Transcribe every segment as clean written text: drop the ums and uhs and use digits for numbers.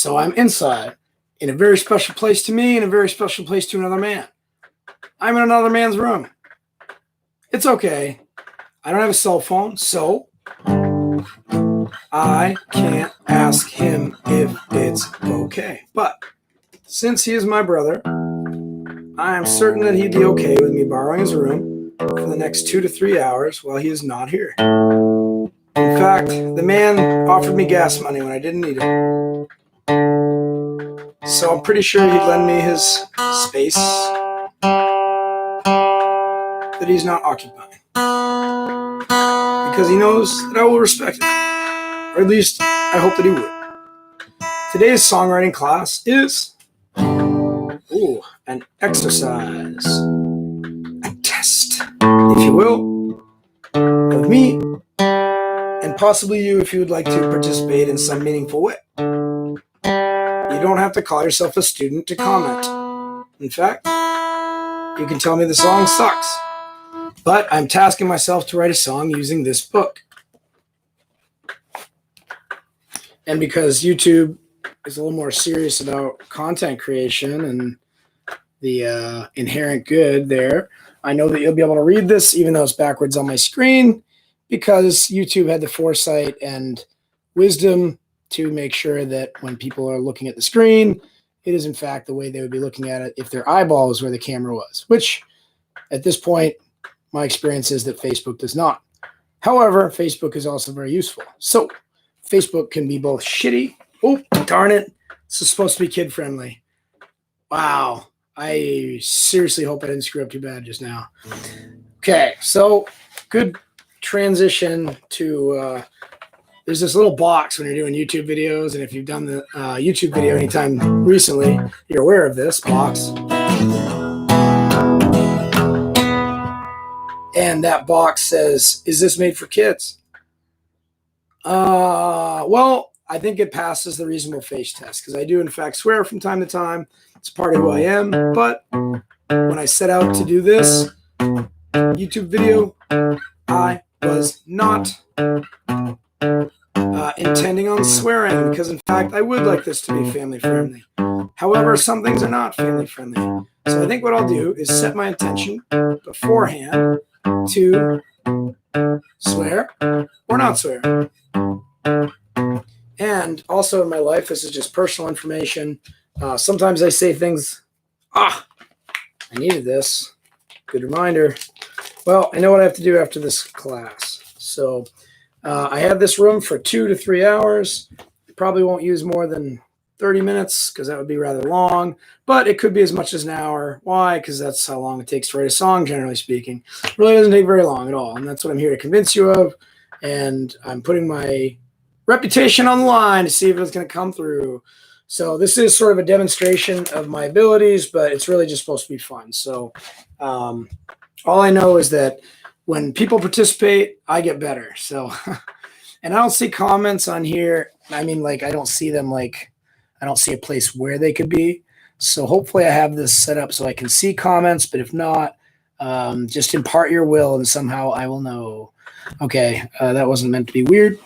So I'm inside in a very special place to me and a very special place to another man. I'm in another man's room. It's okay. I don't have a cell phone, so I can't ask him if it's okay. But since he is my brother, I am certain that he'd be okay with me borrowing his room for the next 2 to 3 hours while he is not here. In fact, the man offered me gas money when I didn't need it. So I'm pretty sure he'd lend me his space that he's not occupying. Because he knows that I will respect it. Or at least, I hope that he would. Today's songwriting class is an exercise, a test, if you will, of me and possibly you if you would like to participate in some meaningful way. You don't have to call yourself a student to comment. In fact, you can tell me the song sucks. But I'm tasking myself to write a song using this book. And because YouTube is a little more serious about content creation and the inherent good there, I know that you'll be able to read this even though it's backwards on my screen, because YouTube had the foresight and wisdom to make sure that when people are looking at the screen, it is in fact the way they would be looking at it if their eyeball was where the camera was, which at this point, my experience is that Facebook does not. However, Facebook is also very useful. So Facebook can be both shitty. Oh, darn it. This is supposed to be kid-friendly. Wow. I seriously hope I didn't screw up too bad just now. Okay, so good transition to, there's this little box when you're doing YouTube videos, and if you've done the YouTube video anytime recently, you're aware of this box. And that box says, is this made for kids? Well, I think it passes the reasonable face test because I do, in fact, swear from time to time. It's part of who I am. But when I set out to do this YouTube video, I was not intending on swearing because, in fact, I would like this to be family friendly. However, some things are not family friendly. So I think what I'll do is set my intention beforehand to swear or not swear. And also in my life, this is just personal information. Sometimes I say things, I needed this. Good reminder. Well, I know what I have to do after this class. So I have this room for 2 to 3 hours. Probably won't use more than 30 minutes because that would be rather long, but it could be as much as an hour. Why? Because that's how long it takes to write a song, generally speaking. It really doesn't take very long at all, and that's what I'm here to convince you of, and I'm putting my reputation on the line to see if it's going to come through. So this is sort of a demonstration of my abilities, but it's really just supposed to be fun. So all I know is that when people participate, I get better. So, and I don't see comments on here. I mean, like, I don't see them, like, I don't see a place where they could be. So hopefully I have this set up so I can see comments, but if not, just impart your will and somehow I will know. Okay, that wasn't meant to be weird,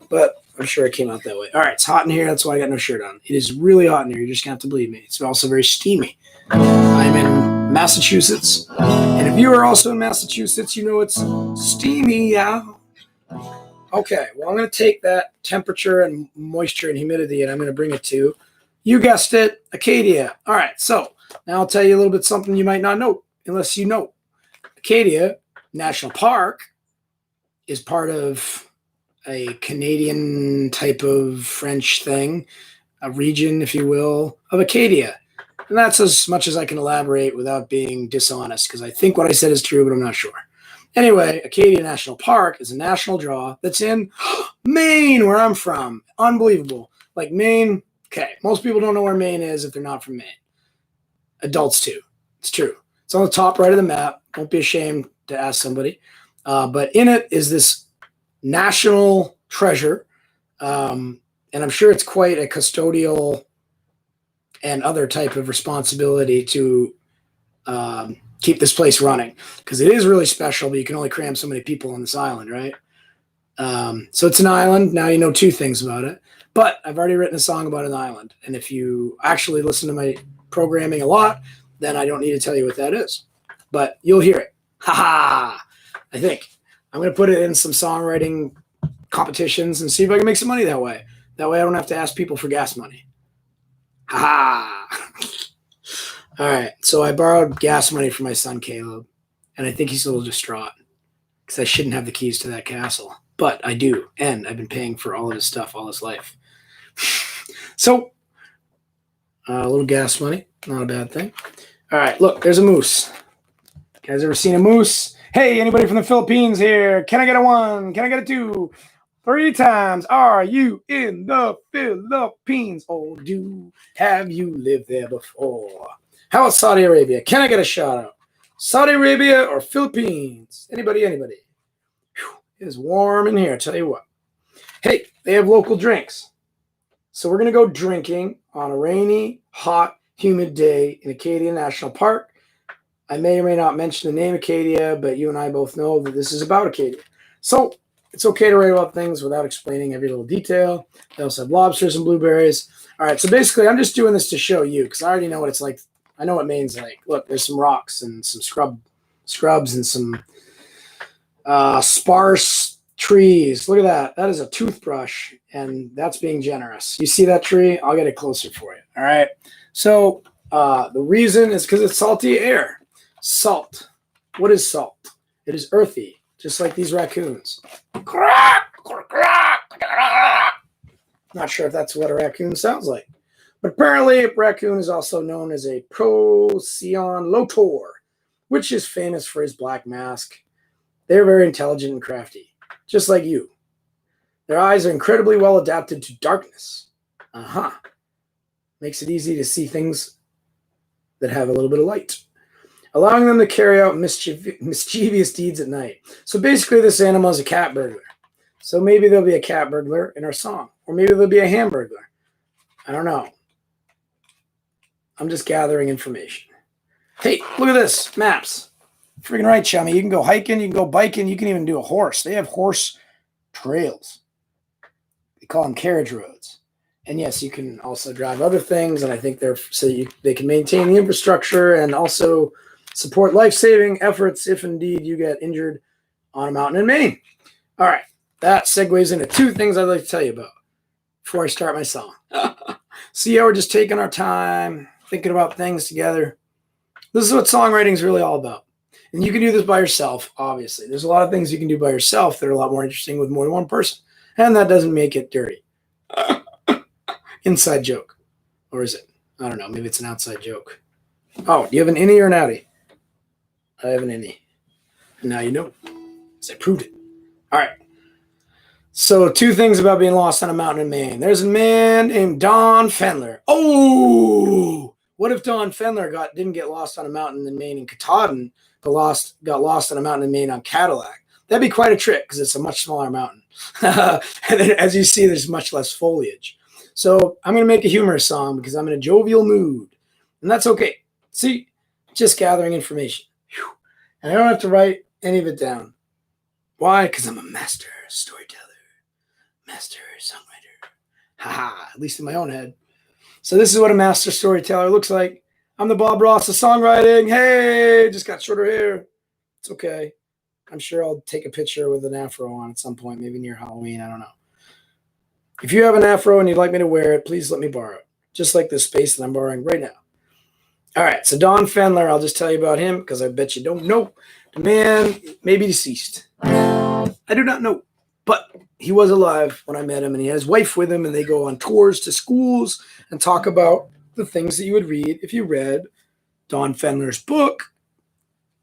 but I'm sure it came out that way. All right, it's hot in here. That's why I got no shirt on. It is really hot in here. You're just going to have to believe me. It's also very steamy. I'm in Massachusetts. And if you are also in Massachusetts, you know it's steamy, yeah. Okay, well, I'm going to take that temperature and moisture and humidity, and I'm going to bring it to, you guessed it, Acadia. All right, so now I'll tell you a little bit something you might not know, unless you know. Acadia National Park is part of a Canadian type of French thing, a region, if you will, of Acadia. And that's as much as I can elaborate without being dishonest, because I think what I said is true, but I'm not sure. Anyway, Acadia National Park is a national draw that's in Maine, where I'm from. Unbelievable. Like Maine, okay, most people don't know where Maine is if they're not from Maine. Adults too. It's true. It's on the top right of the map. Don't be ashamed to ask somebody. But in it is this national treasure. And I'm sure it's quite a custodial and other type of responsibility to keep this place running, because it is really special, but you can only cram so many people on this island, right? So it's an island. Now you know two things about it. But I've already written a song about an island. And if you actually listen to my programming a lot, then I don't need to tell you what that is. But you'll hear it. Ha! I think. I'm going to put it in some songwriting competitions and see if I can make some money that way. That way I don't have to ask people for gas money. Ha! All right. So I borrowed gas money from my son, Caleb. And I think he's a little distraught because I shouldn't have the keys to that castle. But I do. And I've been paying for all of his stuff all his life. So a little gas money. Not a bad thing. All right. Look, there's a moose. You guys ever seen a moose? Hey, anybody from the Philippines here? Can I get a 1? Can I get a 2? 3 times. Are you in the Philippines? Or have you lived there before? How about Saudi Arabia? Can I get a shout out? Saudi Arabia or Philippines? Anybody? Whew, it is warm in here, I tell you what. Hey, they have local drinks. So we're going to go drinking on a rainy, hot, humid day in Acadia National Park. I may or may not mention the name Acadia, but you and I both know that this is about Acadia. So it's okay to write about things without explaining every little detail. They also have lobsters and blueberries. All right, so basically I'm just doing this to show you because I already know what it's like. I know what Maine's like. Look, there's some rocks and some scrubs and some sparse trees. Look at that. That is a toothbrush, and that's being generous. You see that tree? I'll get it closer for you. All right. So the reason is because it's salty air. Salt. What is salt? It is earthy, just like these raccoons. Not sure if that's what a raccoon sounds like. But apparently, a raccoon is also known as a Procyon lotor, which is famous for his black mask. They're very intelligent and crafty, just like you. Their eyes are incredibly well adapted to darkness. Makes it easy to see things that have a little bit of light, allowing them to carry out mischievous deeds at night. So basically, this animal is a cat burglar. So maybe there'll be a cat burglar in our song, or maybe there'll be a hamburglar. I don't know. I'm just gathering information. Hey, look at this. Maps. Freaking right, chummy. You can go hiking, you can go biking, you can even do a horse. They have horse trails. They call them carriage roads. And yes, you can also drive other things, and I think they can maintain the infrastructure and also support life-saving efforts if indeed you get injured on a mountain in Maine. All right, that segues into 2 things I'd like to tell you about before I start my song. See how we're just taking our time, thinking about things together. This is what songwriting is really all about. And you can do this by yourself, obviously. There's a lot of things you can do by yourself that are a lot more interesting with more than one person. And that doesn't make it dirty. Inside joke. Or is it? I don't know. Maybe it's an outside joke. Oh, do you have an innie or an outie? I have an innie. And now you know. Because I proved it. All right. So 2 things about being lost on a mountain in Maine. There's a man named Don Fendler. Oh! What if Don Fendler didn't get lost on a mountain in Maine in Katahdin, but got lost on a mountain in Maine on Cadillac? That'd be quite a trick because it's a much smaller mountain. And then, as you see, there's much less foliage. So I'm going to make a humorous song because I'm in a jovial mood. And that's okay. See, just gathering information. Whew. And I don't have to write any of it down. Why? Because I'm a master storyteller. Master songwriter. Haha, at least in my own head. So this is what a master storyteller looks like. I'm the Bob Ross of songwriting. Hey, just got shorter hair. It's okay. I'm sure I'll take a picture with an afro on at some point, maybe near Halloween. I don't know. If you have an afro and you'd like me to wear it, please let me borrow it. Just like this space that I'm borrowing right now. All right, so Don Fendler, I'll just tell you about him because I bet you don't know. The man may be deceased. I do not know. But he was alive when I met him, and he had his wife with him, and they go on tours to schools and talk about the things that you would read if you read Don Fendler's book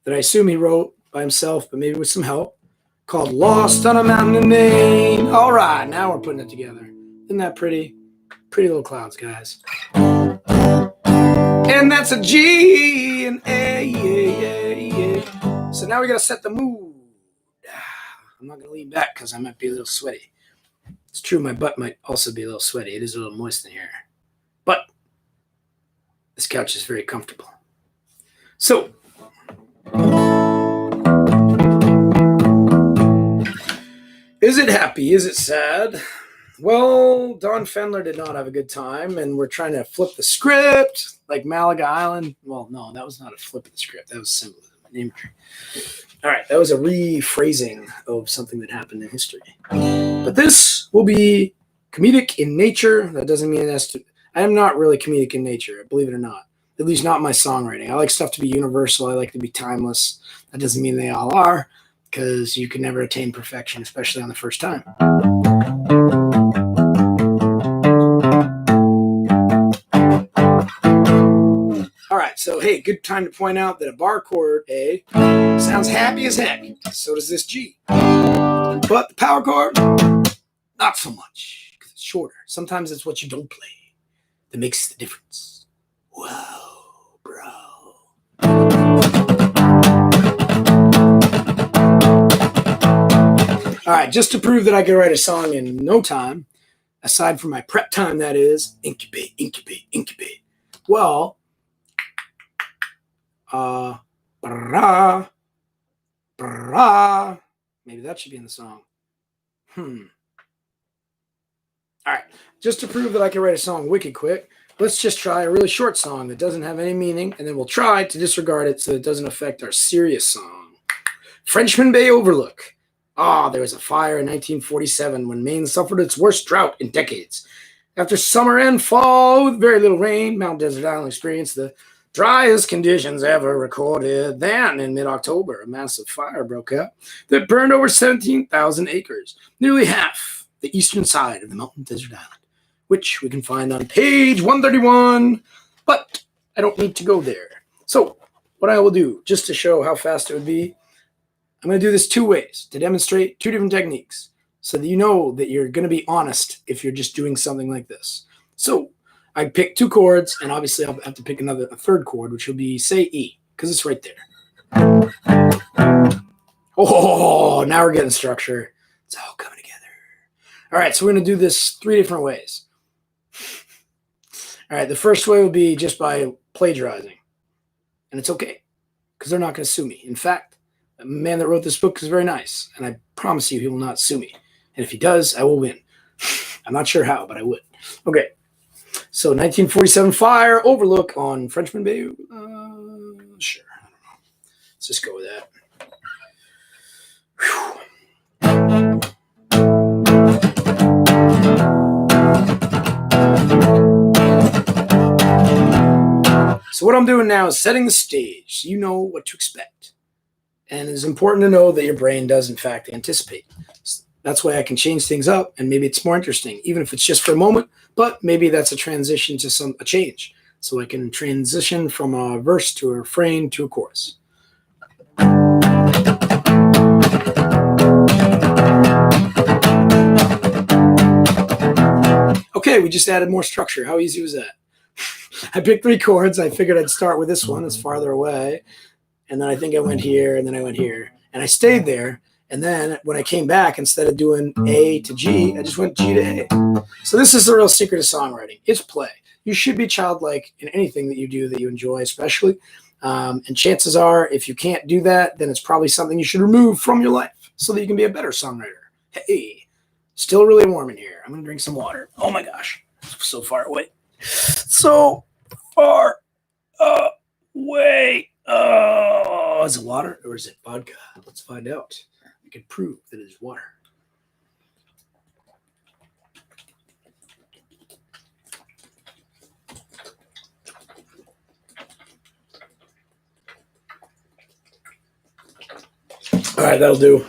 that I assume he wrote by himself, but maybe with some help, called Lost on a Mountain in Maine. All right, now we're putting it together. Isn't that pretty? Pretty little clouds, guys. And that's a G and A, yeah. So now we got to set the mood. I'm not going to lean back because I might be a little sweaty. It's true, my butt might also be a little sweaty. It is a little moist in here. But this couch is very comfortable. So, is it happy? Is it sad? Well, Don Fendler did not have a good time, and we're trying to flip the script like Malaga Island. Well, no, that was not a flip of the script. That was symbolism, imagery. All right, that was a rephrasing of something that happened in history. But this will be comedic in nature. That doesn't mean it has to. I am not really comedic in nature, believe it or not. At least not my songwriting. I like stuff to be universal. I like to be timeless. That doesn't mean they all are, because you can never attain perfection, especially on the first time. All right, so hey, good time to point out that a bar chord A sounds happy as heck. So does this G. But the power chord, not so much, because it's shorter. Sometimes it's what you don't play that makes the difference. Whoa, bro. All right, just to prove that I can write a song in no time, aside from my prep time, that is, incubate, incubate, incubate. Well, brah, brah. Maybe that should be in the song. All right, just to prove that I can write a song wicked quick, let's just try a really short song that doesn't have any meaning, and then we'll try to disregard it so it doesn't affect our serious song. Frenchman Bay Overlook. There was a fire in 1947 when Maine suffered its worst drought in decades. After summer and fall with very little rain, Mount Desert Island experienced the driest conditions ever recorded. Then, in mid-October, a massive fire broke out that burned over 17,000 acres, nearly half the eastern side of the Mountain Desert Island, which we can find on page 131, but I don't need to go there. So, what I will do, just to show how fast it would be, I'm going to do this two ways to demonstrate two different techniques so that you know that you're going to be honest if you're just doing something like this. So I pick two chords, and obviously I'll have to pick a third chord, which will be, say, E, because it's right there. Oh, now we're getting structure. It's all coming together. All right, so we're going to do this three different ways. All right, the first way will be just by plagiarizing, and it's okay because they're not going to sue me. In fact, the man that wrote this book is very nice, and I promise you he will not sue me. And if he does, I will win. I'm not sure how, but I would. Okay, so 1947 fire, Overlook on Frenchman Bay. Sure, I don't know. Let's just go with that. Whew. So what I'm doing now is setting the stage so you know what to expect. And it's important to know that your brain does, in fact, anticipate. That's why I can change things up, and maybe it's more interesting, even if it's just for a moment, but maybe that's a transition to a change. So I can transition from a verse to a refrain to a chorus. Okay, we just added more structure. How easy was that? I picked three chords. I figured I'd start with this one. It's farther away. And then I think I went here, and then I went here. And I stayed there. And then when I came back, instead of doing A to G, I just went G to A. So this is the real secret of songwriting. It's play. You should be childlike in anything that you do that you enjoy, especially. And chances are, if you can't do that, then it's probably something you should remove from your life so that you can be a better songwriter. Hey, still really warm in here. I'm going to drink some water. Oh, my gosh. So far away. So far away. Oh, is it water or is it vodka? Let's find out. I can prove that it is water. All right, that'll do.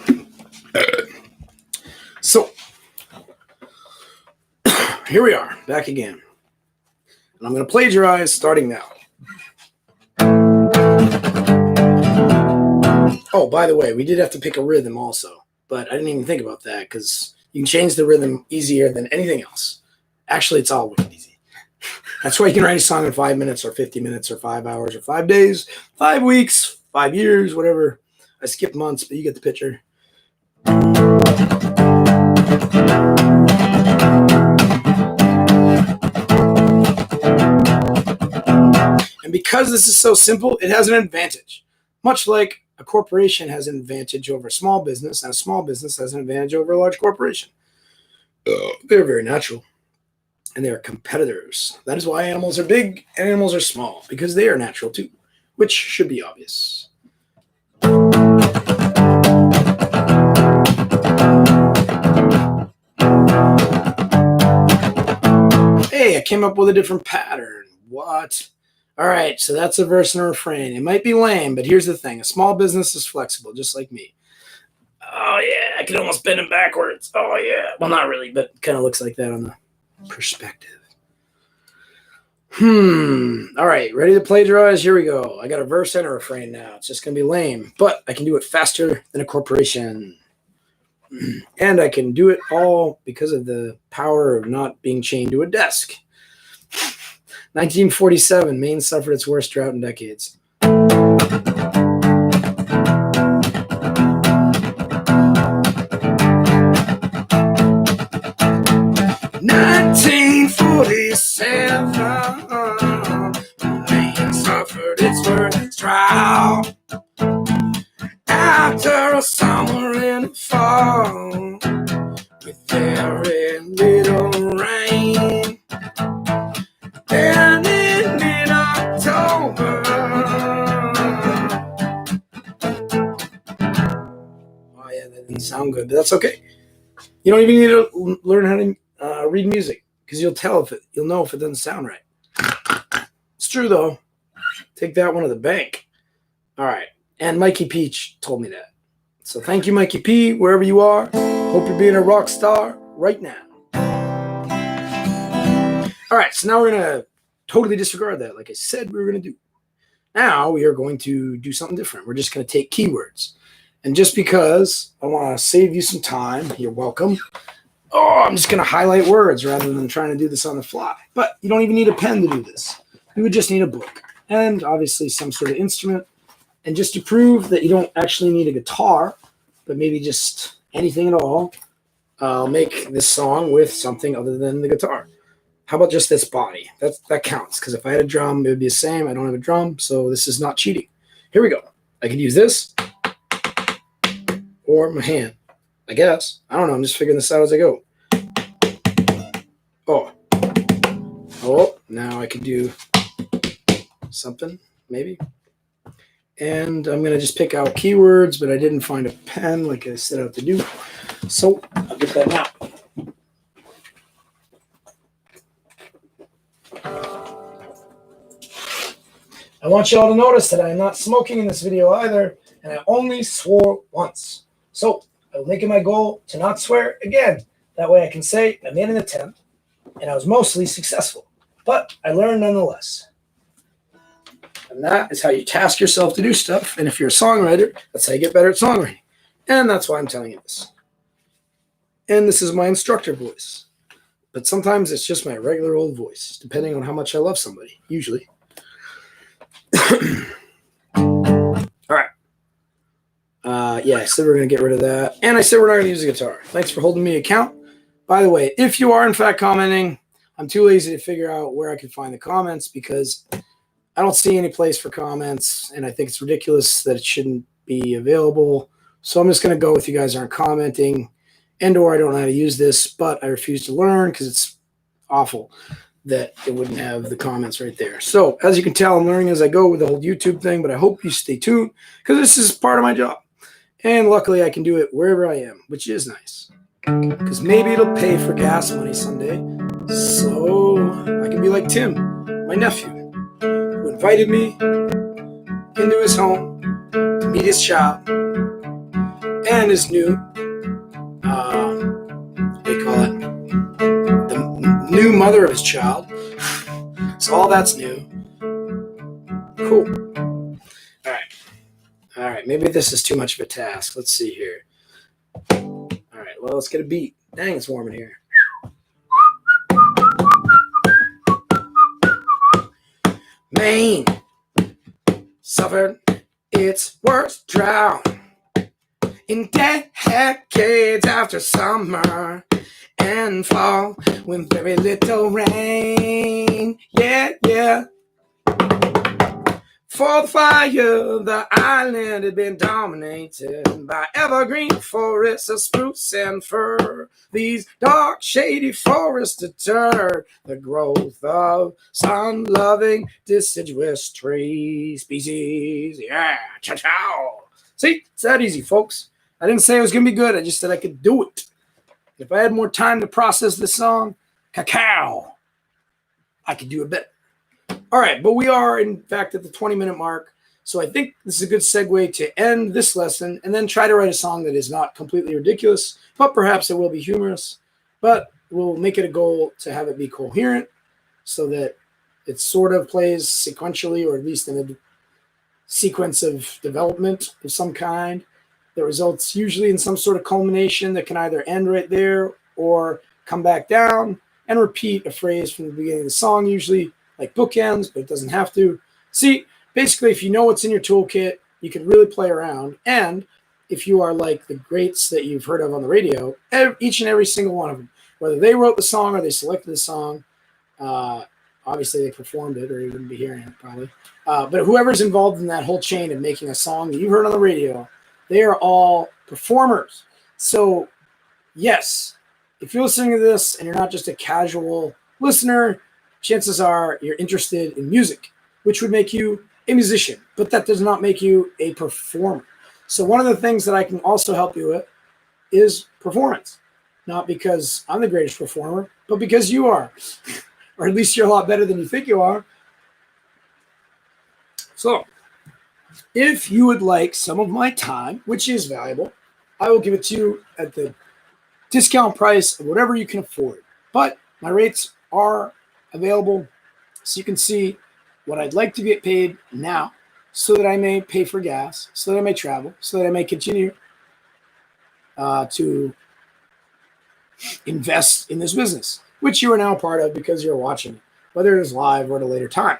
So, here we are, back again. And I'm going to plagiarize starting now. Oh, by the way, we did have to pick a rhythm also, but I didn't even think about that because you can change the rhythm easier than anything else. Actually, it's all wicked easy. That's why you can write a song in 5 minutes or 50 minutes or 5 hours or 5 days, 5 weeks, 5 years, whatever. I skipped months, but you get the picture. And because this is so simple, it has an advantage. Much like a corporation has an advantage over a small business, and a small business has an advantage over a large corporation. They're very natural, and they are competitors. That is why animals are big and animals are small, because they are natural too, which should be obvious. Hey, I came up with a different pattern. What? All right, so that's a verse and a refrain. It might be lame, but here's the thing. A small business is flexible, just like me. Oh, yeah, I can almost bend it backwards. Oh, yeah. Well, not really, but kind of looks like that on the perspective. All right, ready to plagiarize? Here we go. I got a verse and a refrain now. It's just going to be lame, but I can do it faster than a corporation. And I can do it all because of the power of not being chained to a desk. 1947, Maine suffered its worst drought in decades. 1947, Maine suffered its worst drought after a summer and a fall with very little rain. And in mid-October, oh yeah, that didn't sound good, but that's okay. You don't even need to learn how to read music, because you'll know if it doesn't sound right. It's true though. Take that one to the bank. All right, and Mikey Peach told me that. So thank you, Mikey P, wherever you are. Hope you're being a rock star right now. All right, so now we're gonna totally disregard that, like I said we were gonna do. Now we are going to do something different. We're just gonna take keywords. And just because I want to save you some time, you're welcome. Oh, I'm just going to highlight words rather than trying to do this on the fly. But you don't even need a pen to do this. You would just need a book and obviously some sort of instrument. And just to prove that you don't actually need a guitar, but maybe just anything at all, I'll make this song with something other than the guitar. How about just this body? That counts, because if I had a drum, it would be the same. I don't have a drum, so this is not cheating. Here we go. I could use this or my hand, I guess. I don't know. I'm just figuring this out as I go. Oh, now I can do something, maybe. And I'm going to just pick out keywords, but I didn't find a pen like I set out to do. So I'll get that now. I want you all to notice that I'm not smoking in this video either, and I only swore once. So I'll make it my goal to not swear again. That way I can say I made an attempt, and I was mostly successful. But I learned nonetheless. And that is how you task yourself to do stuff. And if you're a songwriter, that's how you get better at songwriting. And that's why I'm telling you this. And this is my instructor voice. But sometimes it's just my regular old voice, depending on how much I love somebody, usually. All right. Yeah, I said we're going to get rid of that. And I said we're not going to use a guitar. Thanks for holding me account. By the way, if you are in fact commenting, I'm too lazy to figure out where I can find the comments because I don't see any place for comments, and I think it's ridiculous that it shouldn't be available. So I'm just going to go with you guys aren't commenting, and or I don't know how to use this, but I refuse to learn because it's awful that it wouldn't have the comments right there. So as you can tell, I'm learning as I go with the whole YouTube thing, but I hope you stay tuned because this is part of my job. And luckily I can do it wherever I am, which is nice because maybe it'll pay for gas money someday. So I can be like Tim, my nephew, who invited me into his home to meet his child and his new, what do you call it? The new mother of his child. So all that's new. Cool. All right. Maybe this is too much of a task. Let's see here. All right. Well, let's get a beat. Dang, it's warm in here. Maine suffered its worst drought in decades after summer and fall with very little rain. Yeah. For the fire, the island had been dominated by evergreen forests of spruce and fir. These dark, shady forests deterred the growth of sun-loving deciduous tree species. Yeah, cha-chow. See, it's that easy, folks. I didn't say it was going to be good. I just said I could do it. If I had more time to process this song, cacao, I could do it better. All right, but we are, in fact, at the 20-minute mark. So I think this is a good segue to end this lesson and then try to write a song that is not completely ridiculous, but perhaps it will be humorous. But we'll make it a goal to have it be coherent so that it sort of plays sequentially, or at least in a sequence of development of some kind that results usually in some sort of culmination that can either end right there or come back down and repeat a phrase from the beginning of the song, usually like bookends, but it doesn't have to. See, basically, if you know what's in your toolkit, you can really play around. And if you are like the greats that you've heard of on the radio, each and every single one of them, whether they wrote the song or they selected the song, obviously they performed it or you wouldn't be hearing it probably. But whoever's involved in that whole chain of making a song that you've heard on the radio, they are all performers. So yes, if you're listening to this and you're not just a casual listener, chances are you're interested in music, which would make you a musician, but that does not make you a performer. So one of the things that I can also help you with is performance, not because I'm the greatest performer, but because you are, or at least you're a lot better than you think you are. So if you would like some of my time, which is valuable, I will give it to you at the discount price of whatever you can afford. But my rates are available so you can see what I'd like to get paid now so that I may pay for gas, so that I may travel, so that I may continue to invest in this business, which you are now part of because you're watching it, whether it is live or at a later time.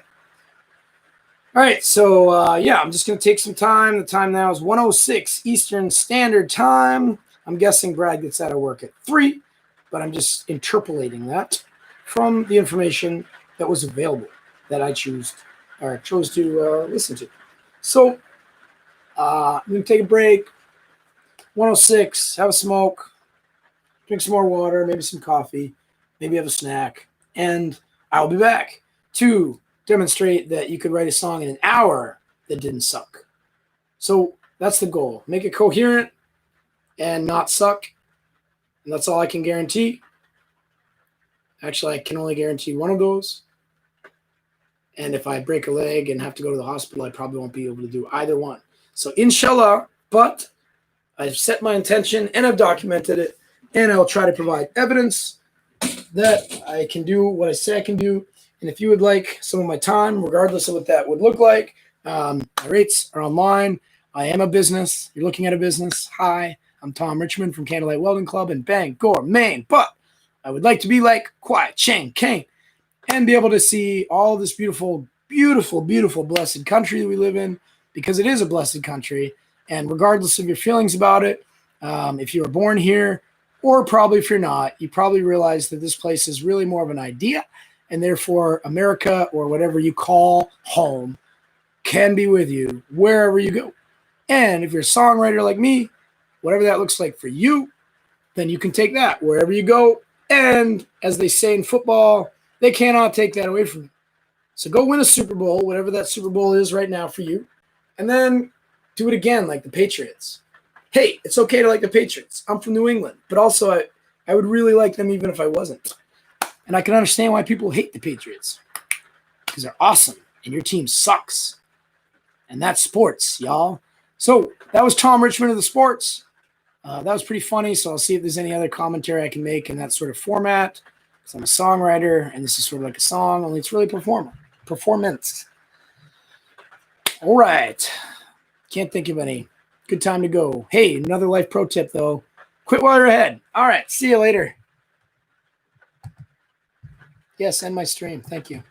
All right, so yeah, I'm just going to take some time. The time now is 1:06 Eastern Standard Time. I'm guessing Brad gets out of work at 3, but I'm just interpolating that from the information that was available that I chose to listen to. So I'm going to take a break. 1:06, have a smoke, drink some more water, maybe some coffee, maybe have a snack, and I'll be back to demonstrate that you could write a song in an hour that didn't suck. So that's the goal. Make it coherent and not suck. And that's all I can guarantee. Actually, I can only guarantee one of those. And if I break a leg and have to go to the hospital, I probably won't be able to do either one. So inshallah, but I've set my intention and I've documented it, and I'll try to provide evidence that I can do what I say I can do. And if you would like some of my time, regardless of what that would look like, my rates are online. I am a business. You're looking at a business. Hi, I'm Tom Richmond from Candlelight Welding Club in Bangor, Maine. But I would like to be like Quiet Chang Kane and be able to see all this beautiful, beautiful, beautiful, blessed country that we live in, because it is a blessed country. And regardless of your feelings about it, if you were born here, or probably if you're not, you probably realize that this place is really more of an idea, and therefore America, or whatever you call home, can be with you wherever you go. And if you're a songwriter like me, whatever that looks like for you, then you can take that wherever you go. And as they say in football, they cannot take that away from you. So go win a Super Bowl, whatever that Super Bowl is right now for you, and then do it again like the Patriots. Hey, it's okay to like the Patriots. I'm from New England, but also I would really like them even if I wasn't. And I can understand why people hate the Patriots, because they're awesome and your team sucks. And that's sports, y'all. So that was Tom Richmond of the Sports. That was pretty funny, so I'll see if there's any other commentary I can make in that sort of format. Because I'm a songwriter, and this is sort of like a song, only it's really performance. All right. Can't think of any. Good time to go. Hey, another life pro tip, though. Quit while you're ahead. All right. See you later. Yes, end my stream. Thank you.